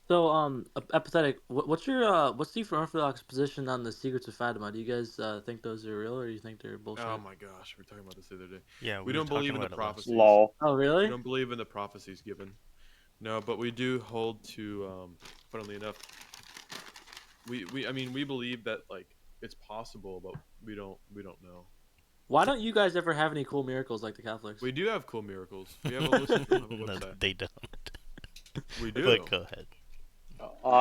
So, apathetic. What's the Eastern Orthodox position on the secrets of Fatima? Do you guys think those are real, or do you think they're Oh bullshit? my gosh, we were talking about this the other day. Yeah, We we were don't believe talking in the about it last. prophecies. Lol. Oh, We really? don't believe in the prophecies given. No, but we do hold to. Funnily enough, I mean, we believe that like it's possible, but we don't know. Why don't you guys ever have any cool miracles like the Catholics? We do have cool miracles. We have a list of them on a No, website. they don't. We But do. go ahead.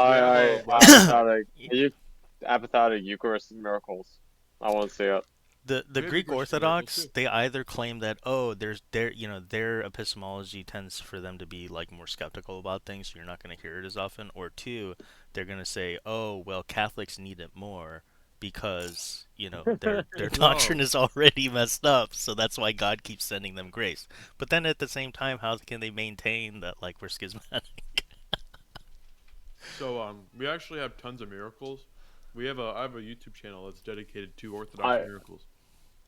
We have a website. Apathetic. Apathetic Eucharistic miracles. I want to see it. The We have Greek Eucharistic miracles Orthodox, too. they either claim that, oh, their epistemology tends for them to be like more skeptical about things, so you're not going to hear it as often, or two, they're going to say, oh, well, Catholics need it more because their doctrine No. is already messed up, so that's why God keeps sending them grace. But then at the same time, how can they maintain that like we're schismatic? So we actually have tons of miracles. I have a YouTube channel that's dedicated to Orthodox I miracles.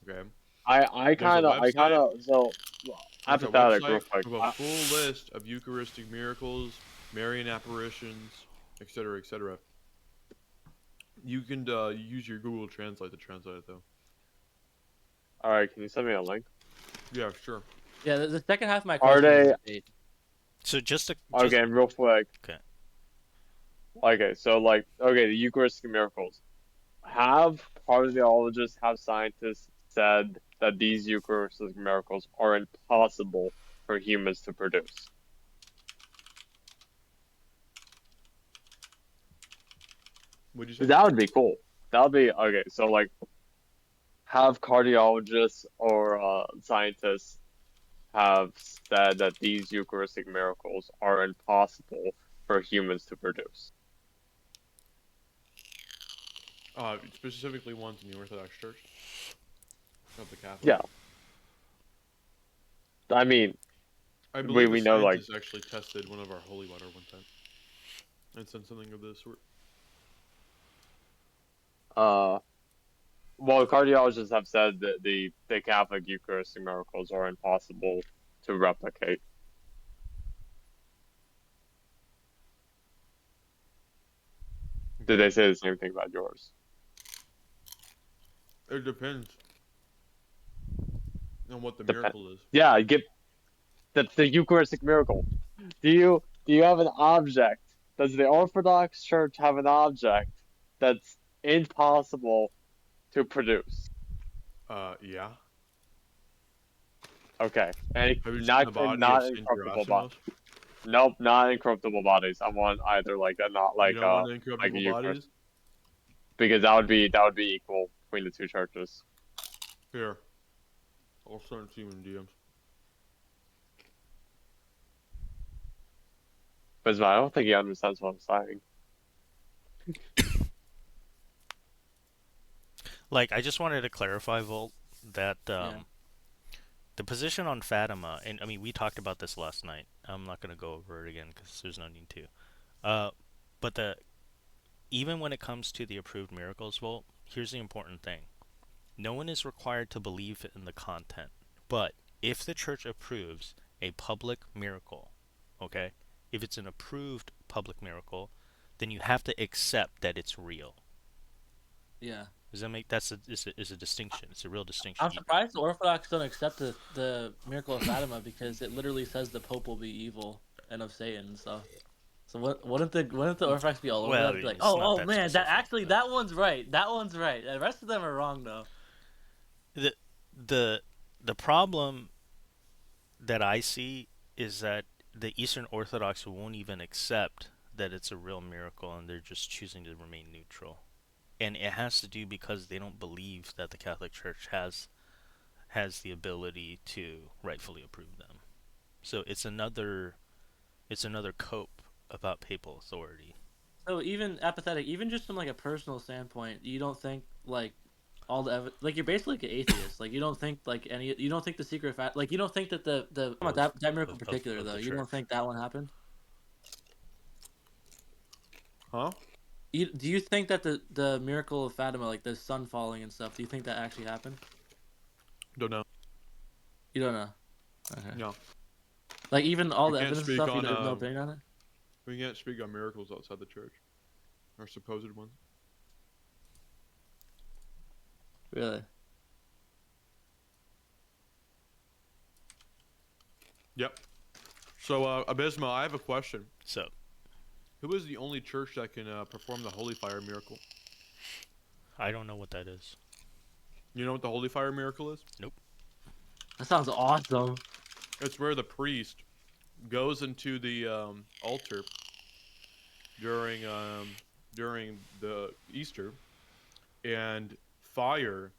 Okay. I There's a kind website. of so There's a apathetic real website quick. of a full list of Eucharistic miracles, Marian apparitions, etc., etc. You can use your Google Translate to translate it though. All right, can you send me a link? Yeah, sure. Yeah, the second half of my Are question was they debate. So just okay? Real quick. okay. Okay, so like okay, the Eucharistic miracles. Have cardiologists, have scientists said that these Eucharistic miracles are impossible for humans to produce? What'd you say? That would be cool. That would be okay. So like, have cardiologists or scientists have said that these Eucharistic miracles are impossible for humans to produce. Specifically ones in the Orthodox Church, not the Catholic. Yeah, I mean, I believe a we know like scientist actually tested one of our holy water one time and said something of this sort. uh well, cardiologists have said that the Catholic Eucharistic miracles are impossible to replicate. Did they say the same thing about yours? It depends on what the Depend. miracle is. Yeah, get the Eucharistic miracle. Do you have an object? Does the Orthodox Church have an object that's impossible to produce? Yeah. Okay, and Have you seen not the body of not Saint incorruptible bodies. Gerasimos? Nope, not incorruptible bodies. I want either like a not You don't want like a incorruptible Eucharist, bodies? because that would be equal between the two churches. Here, I'll send it to you in DMs. But I don't think he understands what I'm saying. Like, I just wanted to clarify, Volt, that Yeah. the position on Fatima, and I mean, we talked about this last night. I'm not going to go over it again because there's no need to. Uh, but even when it comes to the approved miracles, Volt, here's the important thing: no one is required to believe in the content. But if the church approves a public miracle, okay, if it's an approved public miracle, then you have to accept that it's real. Yeah. Does that make is a distinction? It's a real distinction. I'm surprised the Orthodox don't accept the miracle of Fatima because it literally says the Pope will be evil and of Satan and stuff. So wouldn't the Orthodox be all over Well, that? Be like, it's not oh that man, that specific. actually But that one's right. That one's right. The rest of them are wrong though. the the the problem that I see is that the Eastern Orthodox won't even accept that it's a real miracle, and they're just choosing to remain neutral. And it has to do because they don't believe that the Catholic Church has the ability to rightfully approve them. So it's another cope about papal authority. So even apathetic, even just from like a personal standpoint, you don't think like all the like you're basically like an atheist. Like you don't think like you don't think the secret fact like you don't think that the that miracle in particular Of though the you don't church. think that one happened. Huh? Do you think that the miracle of Fatima, like the sun falling and stuff, do you think that actually happened? Don't know. You don't know. Okay. No. Like even all I the can't evidence and speak stuff, you on have no opinion on it. We can't speak on miracles outside the church, or supposed ones. Really? Yep. So, Abysmal, I have a question. So, Who is the only church that can perform the holy fire miracle? I don't know what that is. You know what the holy fire miracle is? Nope. That sounds awesome. It's where the priest goes into the altar during the Easter, and fire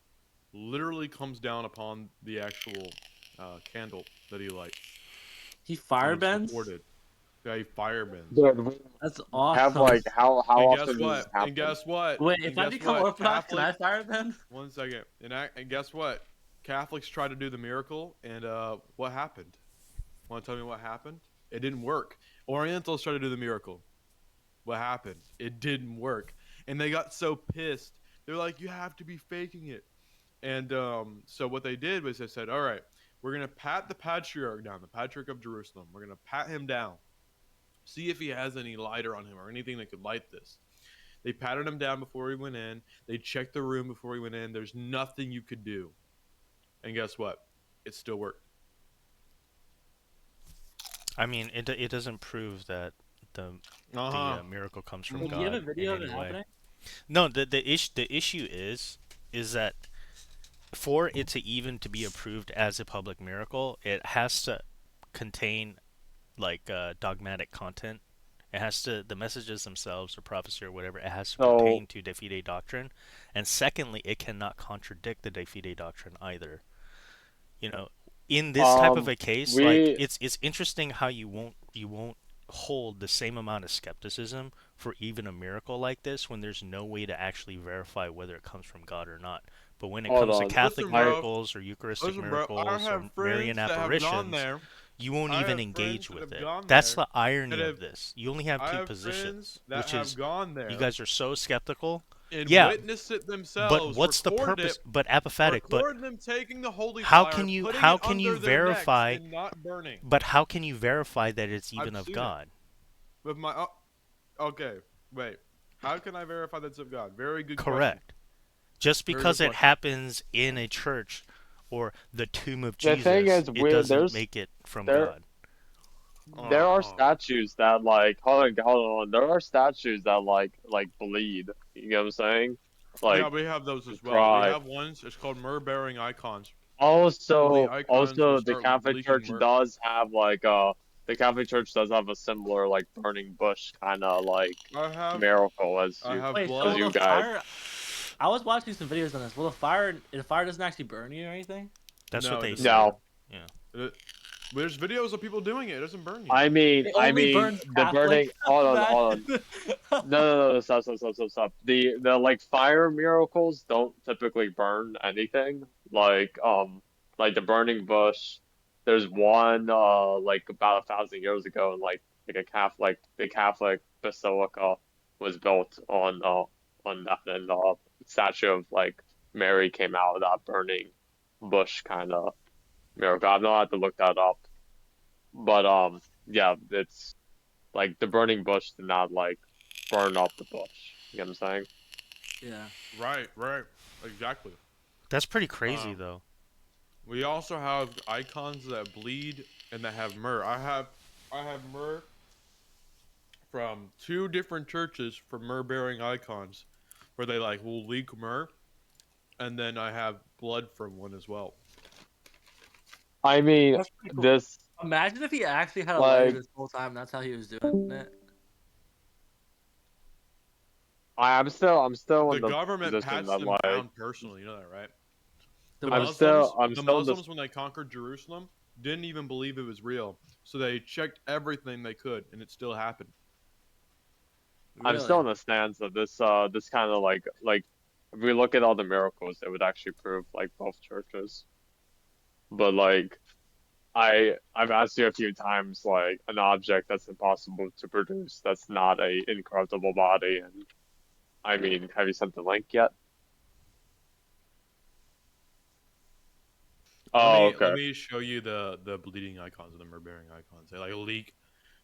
literally comes down upon the actual candle that he lights. He And it's firebends? recorded. Yeah, he firebends. Dude, That's have awesome. like how And often guess does what? this happen? And guess what? Wait, And if I guess become what? Orthodox, can I Catholics. firebend? 1 second. And guess what? Catholics tried to do the miracle, and what happened? Want to tell me what happened? It didn't work. Orientals tried to do the miracle. What happened? It didn't work, and they got so pissed. They're like, "You have to be faking it." And so what they did was they said, "All right, we're gonna pat the patriarch down, the patriarch of Jerusalem. We're gonna pat him down, see if he has any lighter on him or anything that could light this." They patted him down before he went in. They checked the room before he went in. There's nothing you could do. And guess what? It still worked. I mean, it doesn't prove that the miracle comes from Do you have a God video in of it any way. happening? No, the issue is that for it to even to be approved as a public miracle, it has to contain like dogmatic content. It has to, the messages themselves or prophecy or whatever, it has to So pertain to de fide doctrine. And secondly, it cannot contradict the de fide doctrine either. You know, in this type of a case, like we it's interesting how you won't hold the same amount of skepticism for even a miracle like this when there's no way to actually verify whether it comes from God or not. But when it hold comes to on. Catholic Listen, bro. miracles or Eucharistic Listen, bro. I miracles or have Marian friends that have gone apparitions, there. you won't I even have friends engage that with have it. gone That's there the irony that of have. this. You only have I two have positions, friends that which have is gone you there guys are so skeptical. and Yeah, witnessed it but themselves, what's the recorded purpose? it, But apophatic, but record them taking the holy how fire, can you putting how it can you under their necks verify and not burning. but how can you verify that it's even I've of seen it God? with my. Okay, wait. How can I verify that's of God? Very good question. Correct. Just Very because good it question. happens in a church or the tomb of the thing Jesus, is it we doesn't make it from there God. there are Uh-huh. statues that like hold on. There are statues that like bleed. You know what I'm saying? Yeah, Like we have those as well. We cry. have ones. It's called myrrh-bearing icons. So the Also, icons will also the start Catholic leaking Church myrrh. does have like the Catholic Church does have a similar like burning bush kind of like I have. miracle I have Wait, so as will blood. you the guys. fire? I was watching some videos on this. Will the fire doesn't actually burn you or anything? That's No, what it they doesn't say. burn. No, Yeah. There's videos of people doing it. It doesn't burn you. It I only mean burns the burning. Catholics. Hold on. Imagine. No, stop. The like fire miracles don't typically burn anything. Like the burning bush. There's one like about 1,000 years ago, and like a Catholic, the Catholic basilica was built on that, and statue of like Mary came out of that burning bush kind of miracle. I'm gonna have to look that up, but yeah, it's like the burning bush did not like burn up the bush. You know what I'm saying? Yeah. Right, right. Exactly. That's pretty crazy Um, though. we also have icons that bleed and that have myrrh. I have myrrh from 2 different churches for myrrh-bearing icons, where they like will leak myrrh, and then I have blood from one as well. I mean, That's pretty cool. this Imagine if he actually had a lighter like this whole time. That's how he was doing it. I'm still The in the government position pats that them like down personally. You know that, right? The The what? I'm The still in this. Muslims, when they conquered Jerusalem, didn't even believe it was real, so they checked everything they could, and it still happened. I'm Really? still in the stance of this kind of like if we look at all the miracles, it would actually prove like both churches. But like I've asked you a few times like an object that's impossible to produce that's not a incorruptible body, and I mean, have you sent the link yet? Let Oh, me okay. let me show you the bleeding icons and the myrrh-bearing icons. They like leak.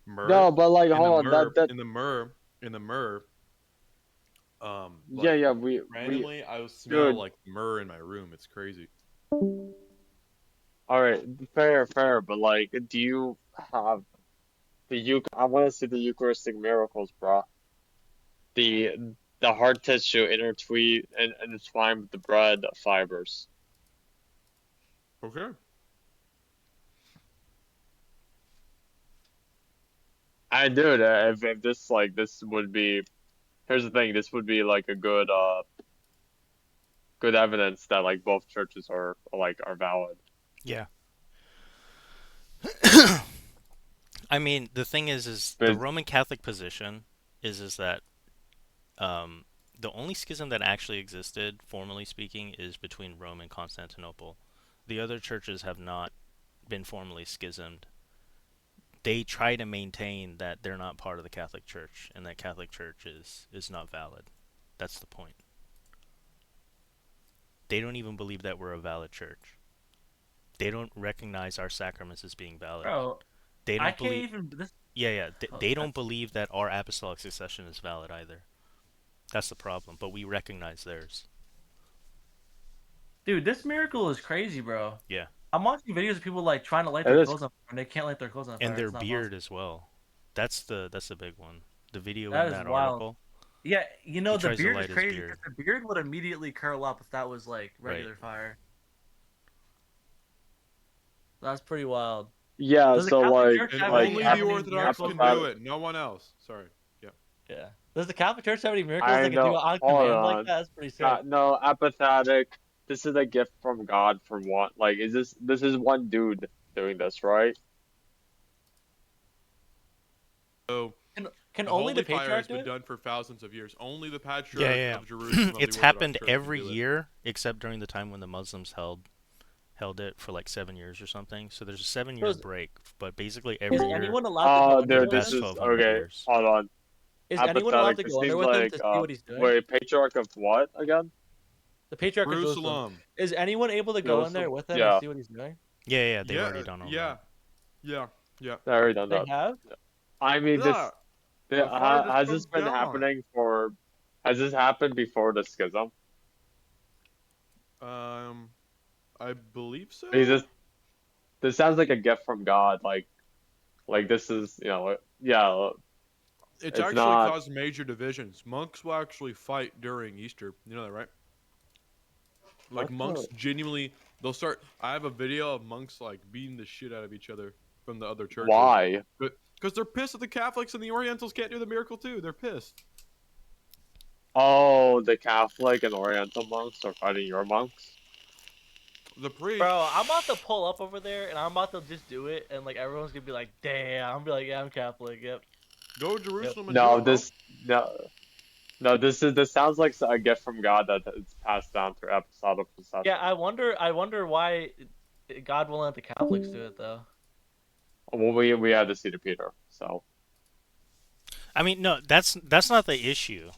myrrh No, but like, in the hold on. myrrh That in the myrrh in the myrrh. yeah, Like yeah. We randomly, I smell dude. like myrrh in my room. It's crazy. All right, fair. But like, do you have the I want to see the Eucharistic miracles, bro. The hard tissue intertwined and intertwined with the bread fibers. Okay. I do it. If this like this would be here's the thing. This would be like a good evidence that like both churches are valid. Yeah. I mean, the thing is the But Roman Catholic position is that um, the only schism that actually existed, formally speaking, is between Rome and Constantinople. The other churches have not been formally schismed. They try to maintain that they're not part of the Catholic Church and that Catholic Church is not valid. That's the point. They don't even believe that we're a valid church. They don't recognize our sacraments as being valid. Bro, They I don't can't believe. even. This. Yeah. Oh, They don't believe that our apostolic succession is valid either. That's the problem. But we recognize theirs. dude, this miracle is crazy, bro. Yeah. I'm watching videos of people like trying to light it their is clothes on fire and they can't light their clothes on And fire. their It's not beard possible. as well. That's the big one. The video That in is that wild. article, Yeah, he the tries to beard is light his crazy because beard. the beard would immediately curl up if that was like Right. regular fire. That's pretty wild. yeah. Does the So Catholic like Church And have like any only have the any Orthodox miracles can that? do apophatic. it. No one else. Sorry. Yeah. Yeah. Does the Catholic Church have any miracles I they can do know. on Hold command like on. that? That's pretty sick. No, apophatic. This is a gift from God for one. Like, this is one dude doing this, right? So Can the only the holy fire patriarch has do been it? done for thousands of years. Only the Yeah, patriarch yeah. of Jerusalem of the It's Orthodox happened Church can every do it. year except during the time when the Muslims held it for like 7 years or something. So there's a 7 year So break, but basically is every year anyone allowed to go Oh, in for there the dude, with this past him? is 1200 okay. years. Hold on. Is anyone allowed Apathetic. to This go in there seems with him like to see what he's doing? wait, patriarch of what again? The patriarch of Jerusalem. Jerusalem. Is anyone able to go in there Jerusalem. with him and Yeah, see what he's doing? Yeah, they've already Yeah. done all Yeah. that. Yeah. Yeah. I already done They that. have? I mean, Yeah. The fire just has this comes been down. happening for? Has this happened before the schism? Um, I believe Is so. this sounds like a gift from God. Like this is yeah. It's It's actually not. caused major divisions. Monks will actually fight during Easter. You know that, right? Like What monks the? genuinely, they'll start. I have a video of monks like beating the shit out of each other from the other churches, Why? but because they're pissed that the Catholics and the Orientals can't do the miracle too. They're pissed. Oh, the Catholic and Oriental monks are fighting your monks. The priest. Bro, I'm about to pull up over there and I'm about to just do it and like everyone's gonna be like, damn. I'm gonna be like, yeah, I'm Catholic. Yep. Go to Yep. Jerusalem and do No, it, bro. no. This sounds like a gift from God that it's passed down through apostolic succession. Yeah, I wonder why God won't let the Catholics do it though. Well, we had to see the Peter, so I mean, no, that's not the issue.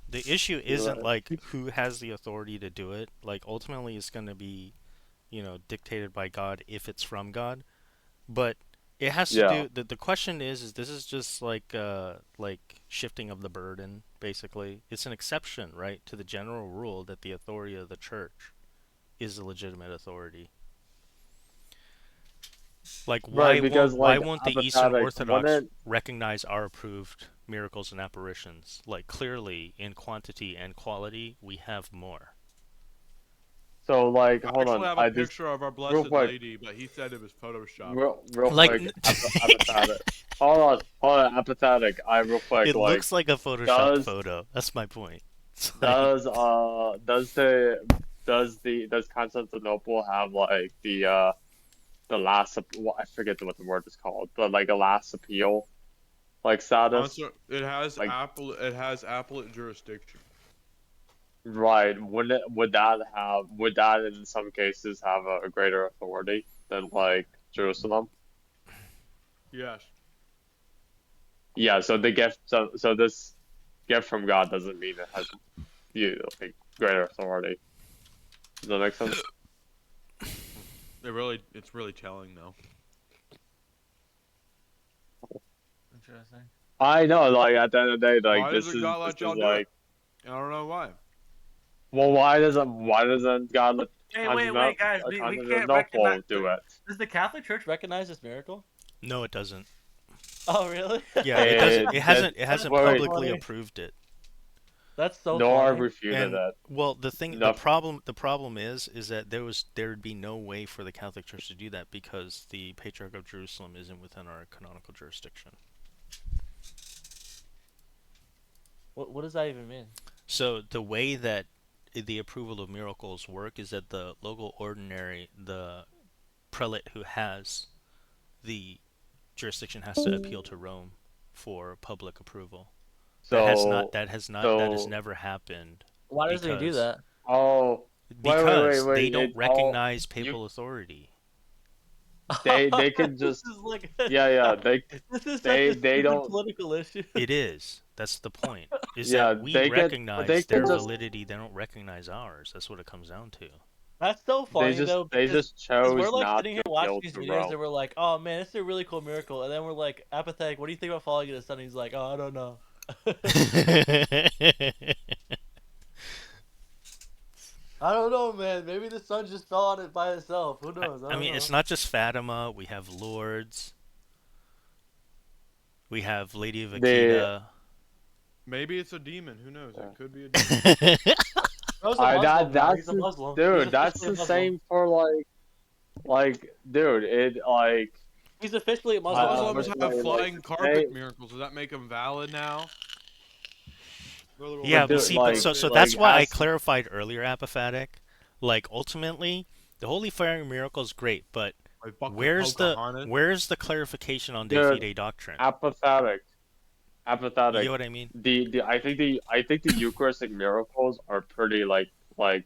The issue isn't right. like who has the authority to do it. Like ultimately it's going to be, dictated by God if it's from God. But it has to Yeah, do the question is this is just like shifting of the burden basically. It's an exception, right, to the general rule that the authority of the church is a legitimate authority. Like right. Because why like won't the Eastern apophatic, Orthodox wouldn't recognize our approved miracles and apparitions? Like clearly in quantity and quality we have more. so like I hold actually on. have a I just picture of our real Blessed quick, Lady, but he said it was photoshopped. real Like quick. Apophatic. Hold on. Apathetic. I real quick it like looks like a photoshopped does photo. That's my point. It's like does does the does Constantinople have like the last I forget what the word is called, but like a last appeal like status? Like It has appellate jurisdiction. right, would that in some cases have a greater authority than like Jerusalem? Yes. Yeah, so the gift so this gift from God doesn't mean it has like greater authority. Does that make sense? It's really telling though. interesting. I know, like at the end of the day, like Why doesn't God let y'all do like, it? I don't know why. well, why doesn't God let Wait, guys. We can't recognize. Constantinople do it? Does the Catholic Church recognize this miracle? No, it doesn't. Oh, really? Yeah, it doesn't. It That's hasn't so Wait, publicly funny. approved it. That's so Nor funny. refuted And it. well, the No, problem is that there would be no way for the Catholic Church to do that because the Patriarch of Jerusalem isn't within our canonical jurisdiction. What does that even mean? So the way that the approval of miracles work is that the local ordinary, the prelate who has the jurisdiction, has to appeal to Rome for public approval. so That has so never happened Why doesn't he do because that? oh they wait. don't Oh, recognize you papal authority. they could This just is like yeah this is such a they stupid don't political issue. It is. That's the point. Is yeah that we they recognize could their just validity, they don't recognize ours. That's what it comes down to. That's so funny though they because just we're chose like not sitting to here watching appeal these to videos Rome. and we're like, oh man, it's a really cool miracle, and then we're like apathetic. What do you think about falling into the sun? And he's like, oh, I don't know. I don't know, man. Maybe the sun just fell on it by itself. Who knows? I I don't mean, know. it's not just Fatima. We have Lourdes. We have Lady of The Akita. Maybe it's a demon. Who knows? It could be a demon. Bro's a I Muslim that now. that's He's a the Muslim. He's dude. That's officially a the Muslim. same for dude. It like He's officially a Well, Muslim now. Muslims have unfortunately flying say carpet miracles. Does that make them valid now? They're a little Yeah, but but dude see, flying but like so carpet. that's why I as clarified earlier, apophatic. Like ultimately, the Holy Fire miracle is great, but Like fucking Pocahontas. where's the clarification on De dude Fide doctrine? apathetic You apathetic. get what I mean? The I think the Eucharistic miracles are pretty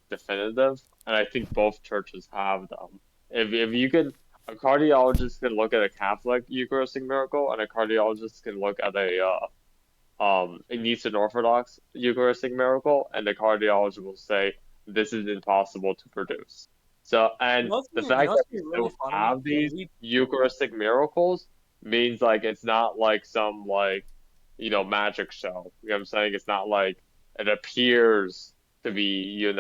definitive, and I think both churches have them. If you can, a cardiologist can look at a Catholic Eucharistic miracle, and a cardiologist can look at an Eastern Orthodox Eucharistic miracle, and the cardiologist will say this is impossible to produce. So, and the You fact know that what's we really still funny? have these Eucharistic miracles means it's not like some magic show. You know what I'm saying? It's not like it appears to be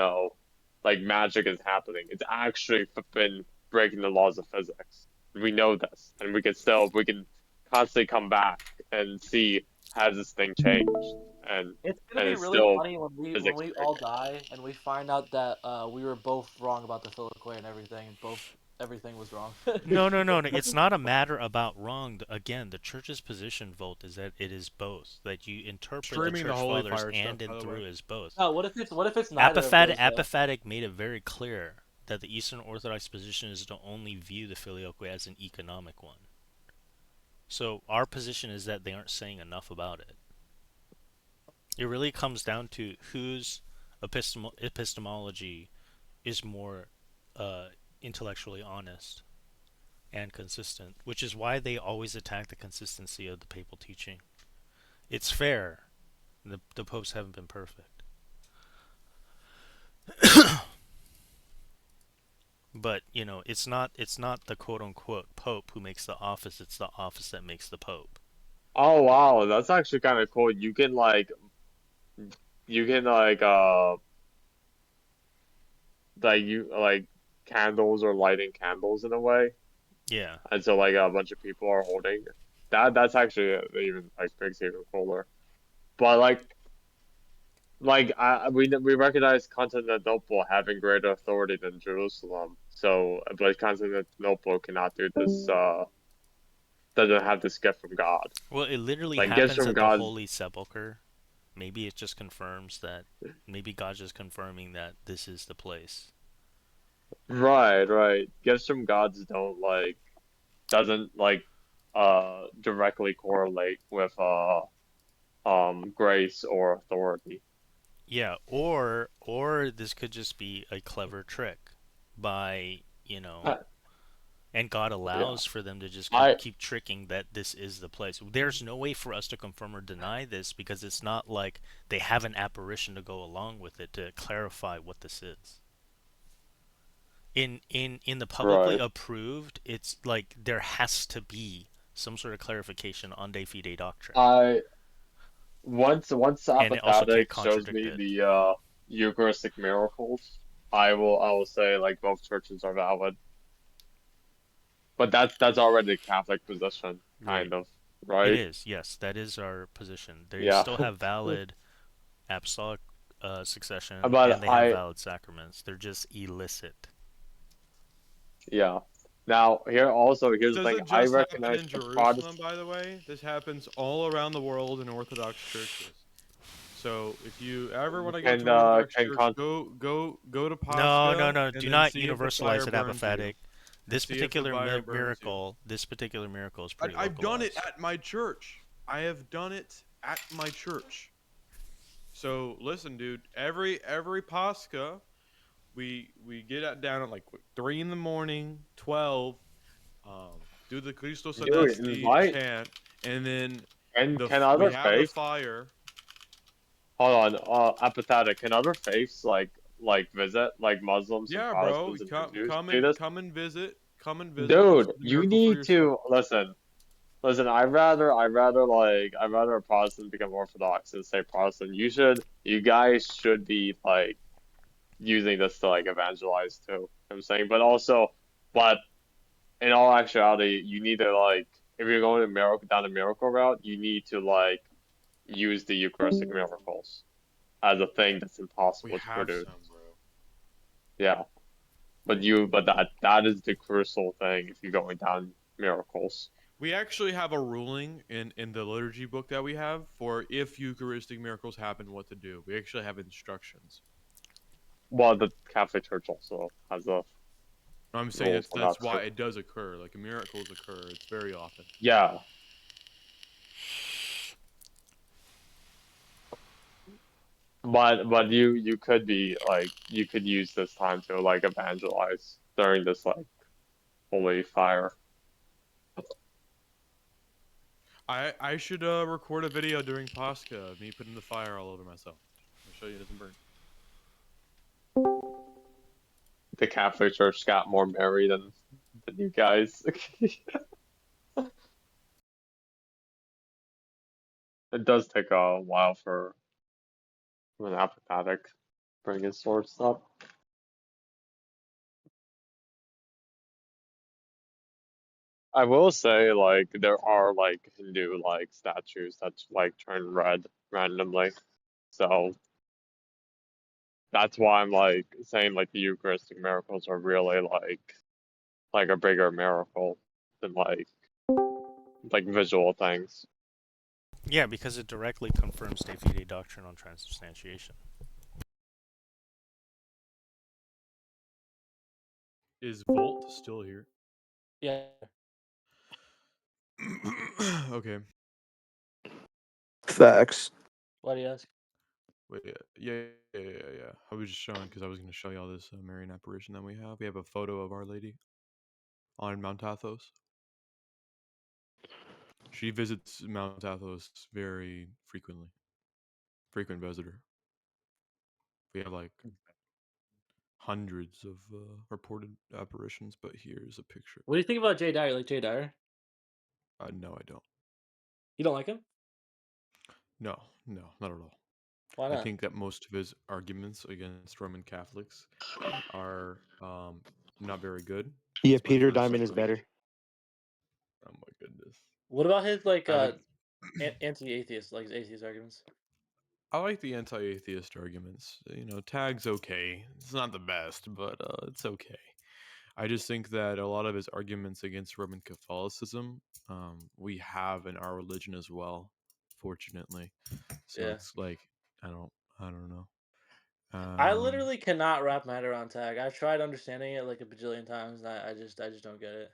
like magic is happening. It's actually been breaking the laws of physics. We know this, and we can constantly come back and see has this thing changed, and It's gonna and be it's really still funny when physics we all breaking. die and we find out that we were both wrong about the Filioque and everything, and everything was wrong. No. It's not a matter about wrong. Again, the church's position, Volt, is that it is both. That you interpret the Streaming the church Holy fathers Fire stuff, and by and the way. through as both. No, what if it's neither of those though? Apophatic made it very clear that the Eastern Orthodox position is to only view the Filioque as an economic one. So our position is that they aren't saying enough about it. It really comes down to whose epistemology is more intellectually honest and consistent, which is why they always attack the consistency of the papal teaching. It's fair. The popes haven't been perfect. But, it's not the quote unquote pope who makes the office, it's the office that makes the pope. Oh wow, that's actually kind of cool. You can you like candles or lighting candles in a way, Yeah. and so a bunch of people are holding that. That's actually even makes it even cooler. But we recognize Constantinople having greater authority than Jerusalem. So, but Constantinople cannot do this. Doesn't have this gift from God. Well, it literally Like gifts happens from at the God. Holy Sepulchre. Maybe it just confirms that. Maybe God's just confirming that this is the place. Right, right. Gifts from gods don't doesn't directly correlate with grace or authority. Yeah, or this could just be a clever trick by, Uh, and God yeah. allows for them to just I keep tricking that this is the place. There's no way for us to confirm or deny this because it's not like they have an apparition to go along with it to clarify what this is. In the publicly right. approved, it's like there has to be some sort of clarification on de fide doctrine, I once and it also can't apophatic shows contradict me it. the Eucharistic miracles, I will say like both churches are valid. But that's already the Catholic position, Right. kind of, It right? is, yes, that is our position. They Yeah. still have valid apostolic succession, and But they have I valid sacraments. They're just illicit. yeah. Now here's This the thing. doesn't I just happen recognize in the Jerusalem, Protestant. by the way. This happens all around the world in Orthodox churches. So if you ever want to go to an Orthodox Can church, con go to No, no, Pascha no. and Do then not see if the fire universalize it burns you. apophatic. And This see if the particular fire burns you. this particular miracle is pretty I've done it localized. at my church. I have done it at my church. So listen, dude. Every Pascha, we get down at like 3 in the morning, 12. Do the Christos dude, Anesti invite chant, and then and can we other have the faiths fire. hold on, apathetic, can other faiths like visit, like Muslims and Yeah, bro, Protestants and Jews do this? come and visit. Come and visit and see Dude, the you miracle for need yourself. to listen. Listen, I'd rather a Protestant become Orthodox and stay Protestant. You guys should be like using this to like evangelize too. You know what I'm saying, but also, but in all actuality, you need to like if you're going to miracle down the miracle route, you need to like use the Eucharistic miracles as a thing that's We impossible to have produce. some, bro. Yeah, but that is the crucial thing if you're going down miracles. We actually have a ruling in the liturgy book that we have for if Eucharistic miracles happen, what to do. We actually have instructions. Well, the Catholic Church also has a I'm saying rules on that that's why too. it does occur. Like miracles occur. It's very often. Yeah, but you could be like you could use this time to like evangelize during this like holy fire. I should record a video during Pascha of me putting the fire all over myself. I'll show you it doesn't burn. The Catholic Church got more married than you guys. It does take a while for an apophatic bring his swords up. I will say like there are like Hindu like statues that like turn red randomly. So that's why I'm like saying like the Eucharistic miracles are really like a bigger miracle than like visual things. Yeah, because it directly confirms de fide doctrine on transubstantiation. Is Volt still here? Yeah. Okay. Facts. Why do you ask? Wait, yeah. I was just showing because I was going to show y'all this Marian apparition that we have. We have a photo of Our Lady on Mount Athos. She visits Mount Athos very frequently. Frequent visitor. We have like hundreds of reported apparitions, but here's a picture. What do you think about Jay Dyer? You like Jay Dyer? No, I don't. You don't like him? No, not at all. Why I not? think that most of his arguments against Roman Catholics are not very good. Yeah, That's my Peter first. Diamond is better. Oh my goodness. What about his like I think anti-atheist, like his atheist arguments? I like the anti-atheist arguments. You know, tag's okay. It's not the best, but it's okay. I just think that a lot of his arguments against Roman Catholicism, we have in our religion as well, fortunately. So Yeah. it's like I don't know. I Um, literally cannot wrap my head around tag. I've tried understanding it like a bajillion times, and I just don't get it.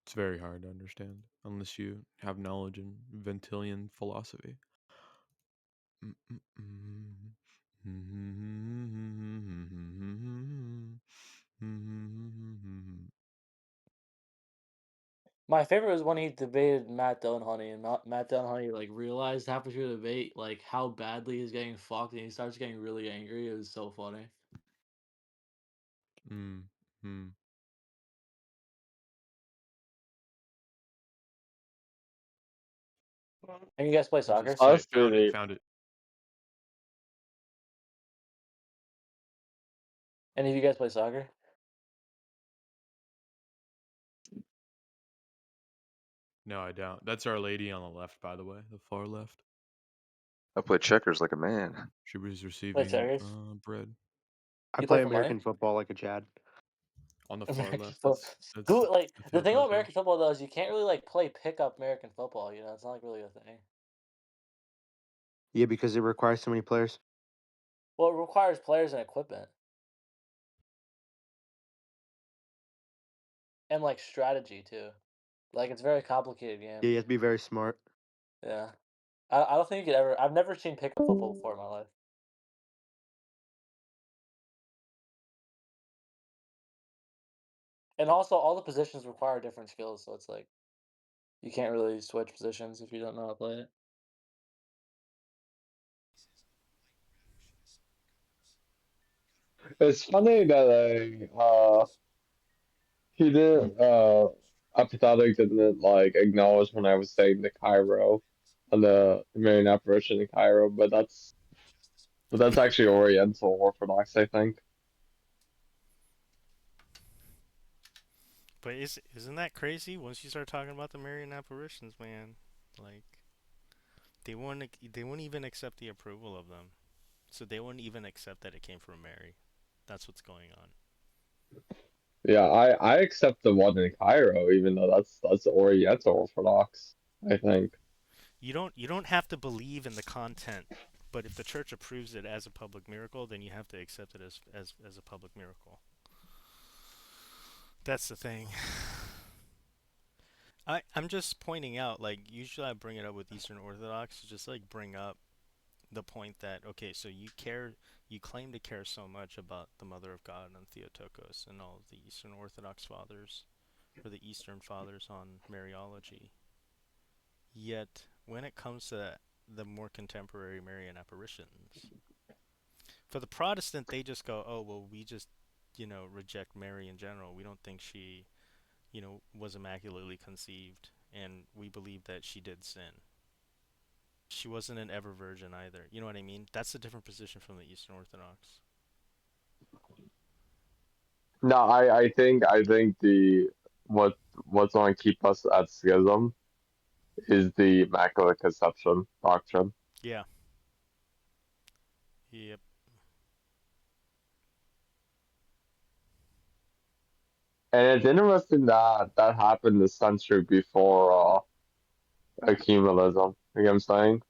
it's very hard to understand unless you have knowledge in Ventilian philosophy. My favorite was when he debated Matt Dillahunty, and Matt Dillahunty like realized halfway through the debate like how badly he's getting fucked, and he starts getting really angry. It was so funny. And you guys play What does soccer? it Oh, say? that's Found it. really Found it. Any of you guys play soccer? No, I don't. That's Our Lady on the left, by the way, the far left. I play checkers like a man. She was Play receiving checkers? bread I You play play for money? American football like a Chad. on the far American left. football. That's Who like the the field thing about profile. American football though is you can't really like play pickup American football. You know, it's not like really a thing. Yeah, because it requires so many players. Well, it requires players and equipment and like strategy too. Like it's a very complicated game. Yeah, you have to be very smart. Yeah, I don't think you could ever. I've never seen pickup football before in my life. And also, all the positions require different skills, so it's like you can't really switch positions if you don't know how to play it. it's funny that he didn't apophatic didn't like acknowledge when I was saying the Cairo on the Marian apparition in Cairo, but that's actually Oriental Orthodox, I think. But isn't that crazy? Once you start talking about the Marian apparitions, man, like they wouldn't even accept the approval of them. So they wouldn't even accept that it came from Mary. That's what's going on. Yeah, I accept the one in Cairo, even though that's Oriental Orthodox, I think. You don't have to believe in the content, but if the church approves it as a public miracle, then you have to accept it as a public miracle. That's the thing. I'm just pointing out, like, usually I bring it up with Eastern Orthodox to just like bring up the point that, okay, so you claim to care so much about the Mother of God and Theotokos and all of the Eastern Orthodox fathers or the Eastern fathers on Mariology. Yet when it comes to the more contemporary Marian apparitions, for the Protestant they just go, oh well, we just reject Mary in general. We don't think she was immaculately conceived, and we believe that she did sin. She wasn't an ever virgin either. You know what I mean? That's a different position from the Eastern Orthodox. No, I think the what what's going to keep us at schism is the Immaculate Conception doctrine. Yeah. Yep. And it's interesting that that happened a century before ecumenicism. You know what I'm saying?